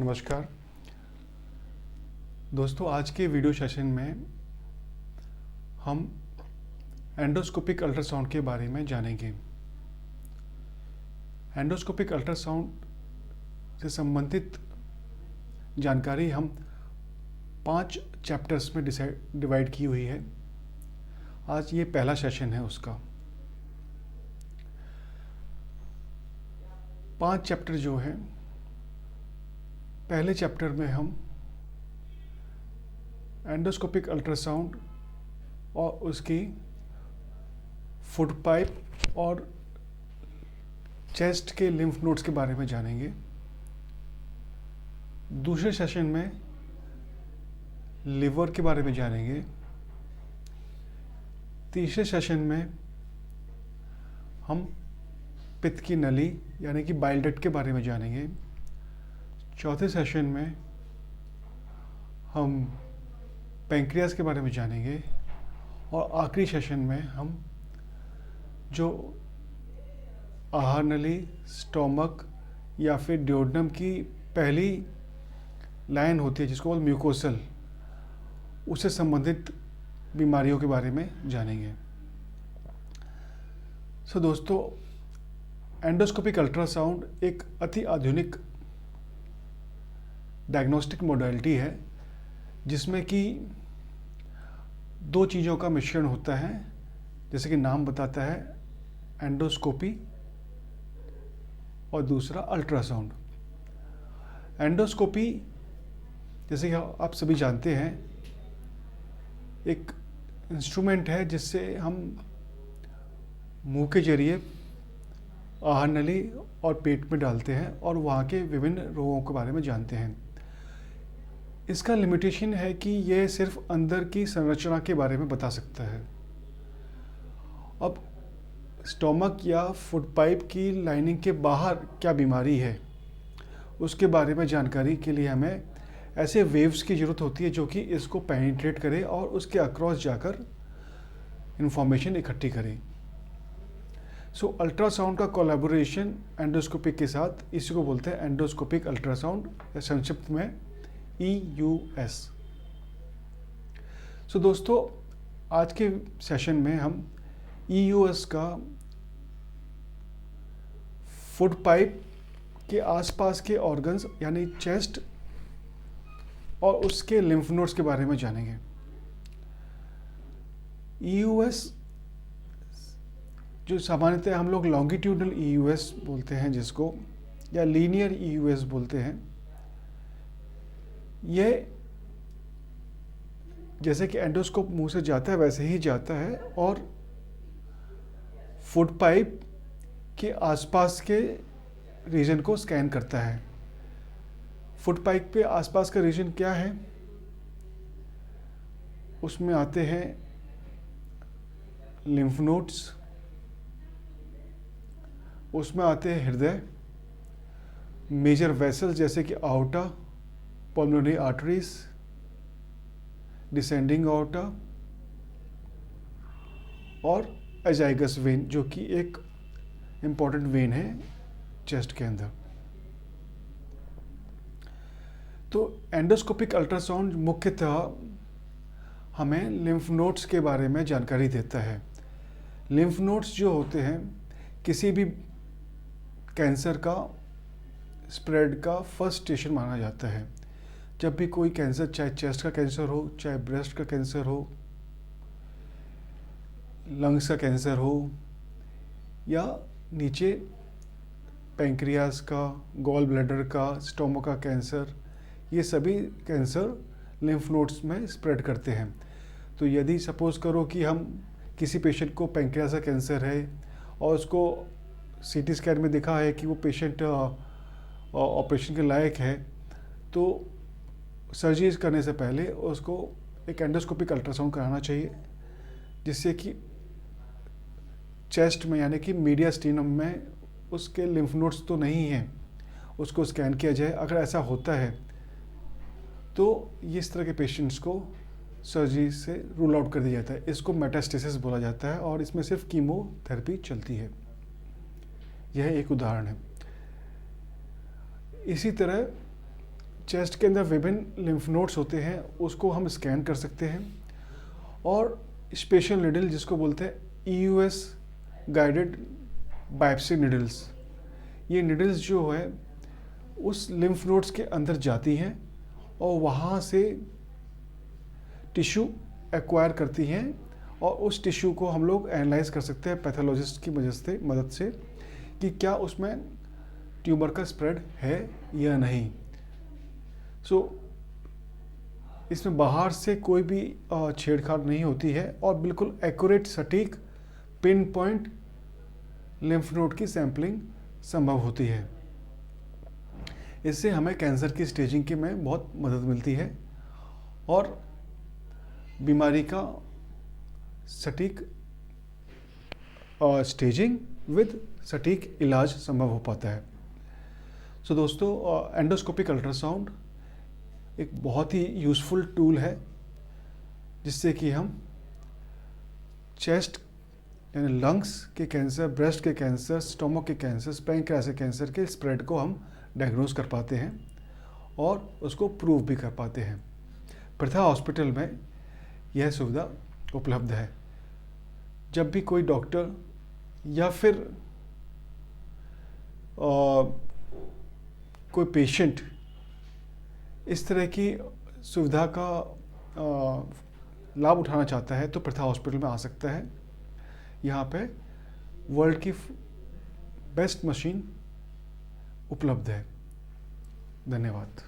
नमस्कार दोस्तों, आज के वीडियो सेशन में हम एंडोस्कोपिक अल्ट्रासाउंड के बारे में जानेंगे। एंडोस्कोपिक अल्ट्रासाउंड से संबंधित जानकारी हम 5 चैप्टर्स में डिवाइड की हुई है। आज ये पहला सेशन है उसका। 5 चैप्टर जो है, पहले चैप्टर में हम एंडोस्कोपिक अल्ट्रासाउंड और उसकी फूड पाइप और चेस्ट के लिम्फ नोड्स के बारे में जानेंगे। दूसरे सेशन में लिवर के बारे में जानेंगे। तीसरे सेशन में हम पित्त की नली यानी कि बाइल डक्ट के बारे में जानेंगे। चौथे सेशन में हम पैंक्रियास के बारे में जानेंगे और आखिरी सेशन में हम जो आहार नली, स्टोमक या फिर ड्यूोडेनम की पहली लाइन होती है जिसको म्यूकोसल, उससे संबंधित बीमारियों के बारे में जानेंगे। दोस्तों, एंडोस्कोपिक अल्ट्रासाउंड एक अति आधुनिक डायग्नोस्टिक मॉडलिटी है जिसमें कि 2 चीज़ों का मिश्रण होता है, जैसे कि नाम बताता है, एंडोस्कोपी और दूसरा अल्ट्रासाउंड। एंडोस्कोपी, जैसे कि आप सभी जानते हैं, एक इंस्ट्रूमेंट है जिससे हम मुंह के जरिए आहार नली और पेट में डालते हैं और वहाँ के विभिन्न रोगों के बारे में जानते हैं। इसका लिमिटेशन है कि यह सिर्फ अंदर की संरचना के बारे में बता सकता है। अब स्टोमक या फूड पाइप की लाइनिंग के बाहर क्या बीमारी है, उसके बारे में जानकारी के लिए हमें ऐसे वेव्स की ज़रूरत होती है जो कि इसको पेनिट्रेट करे और उसके अक्रॉस जाकर इंफॉर्मेशन इकट्ठी करे। अल्ट्रासाउंड का कोलैबोरेशन एंडोस्कोपिक के साथ, इसी को बोलते हैं एंडोस्कोपिक अल्ट्रासाउंड या संक्षिप्त में EUS। दोस्तों, आज के सेशन में हम EUS का फूड पाइप के आसपास के ऑर्गन्स यानी चेस्ट और उसके लिम्फ नोड्स के बारे में जानेंगे। EUS जो सामान्यतः हम लोग लॉन्गिट्यूडनल EUS बोलते हैं जिसको, या लीनियर EUS बोलते हैं, ये जैसे कि एंडोस्कोप मुंह से जाता है वैसे ही जाता है और फूड पाइप के आसपास के रीजन को स्कैन करता है। फूड पाइप पे आसपास का रीजन क्या है? उसमें आते हैं लिम्फ नोड्स, उसमें आते हैं हृदय, मेजर वेसल्स जैसे कि outta, pulmonary arteries, descending outta और एजाइगस वेन जो कि एक इम्पॉर्टेंट वेन है चेस्ट के अंदर। तो एंडोस्कोपिक अल्ट्रासाउंड मुख्यतः हमें लिम्फ नोड्स के बारे में जानकारी देता है। लिम्फ नोड्स जो होते हैं किसी भी कैंसर का स्प्रेड का फर्स्ट स्टेशन माना जाता है। जब भी कोई कैंसर, चाहे चेस्ट का कैंसर हो, चाहे ब्रेस्ट का कैंसर हो, लंग्स का कैंसर हो, या नीचे पैंक्रियास का, गॉल ब्लैडर का, स्टोमक का कैंसर, ये सभी कैंसर लिम्फ नोड्स में स्प्रेड करते हैं। तो यदि सपोज़ करो कि हम किसी पेशेंट को पैंक्रियास का कैंसर है और उसको CT स्कैन में दिखा है कि वो पेशेंट ऑपरेशन के लायक है, तो सर्जरी करने से पहले उसको एक एंडोस्कोपिक अल्ट्रासाउंड कराना चाहिए, जिससे कि चेस्ट में यानी कि मीडियास्टिनम में उसके लिम्फ नोड्स तो नहीं हैं, उसको स्कैन किया जाए। अगर ऐसा होता है तो इस तरह के पेशेंट्स को सर्जरी से रूल आउट कर दिया जाता है। इसको मेटास्टेसिस बोला जाता है और इसमें सिर्फ कीमोथेरेपी चलती है। यह एक उदाहरण है। इसी तरह चेस्ट के अंदर विभिन्न लिम्फ नोड्स होते हैं, उसको हम स्कैन कर सकते हैं। और स्पेशल निडल जिसको बोलते हैं EUS गाइडेड बायोप्सी निडल्स, ये निडल्स जो है उस लिम्फ नोड्स के अंदर जाती हैं और वहाँ से टिश्यू एक्वायर करती हैं और उस टिश्यू को हम लोग एनालाइज कर सकते हैं पैथोलॉजिस्ट की मदद से कि क्या उसमें ट्यूमर का स्प्रेड है या नहीं। इसमें बाहर से कोई भी छेड़छाड़ नहीं होती है और बिल्कुल एक्यूरेट सटीक पिन पॉइंट लिम्फ नोड की सैंपलिंग संभव होती है। इससे हमें कैंसर की स्टेजिंग में बहुत मदद मिलती है और बीमारी का सटीक स्टेजिंग विद सटीक इलाज संभव हो पाता है। दोस्तों, एंडोस्कोपिक अल्ट्रासाउंड एक बहुत ही यूज़फुल टूल है जिससे कि हम चेस्ट यानी लंग्स के कैंसर, ब्रेस्ट के कैंसर, स्टोमक के कैंसर, पैंक्रियाटिक कैंसर के स्प्रेड को हम डायग्नोज कर पाते हैं और उसको प्रूव भी कर पाते हैं। प्रथा हॉस्पिटल में यह सुविधा उपलब्ध है। जब भी कोई डॉक्टर या फिर कोई पेशेंट इस तरह की सुविधा का लाभ उठाना चाहता है तो प्रथा हॉस्पिटल में आ सकता है। यहाँ पे वर्ल्ड की बेस्ट मशीन उपलब्ध है। धन्यवाद।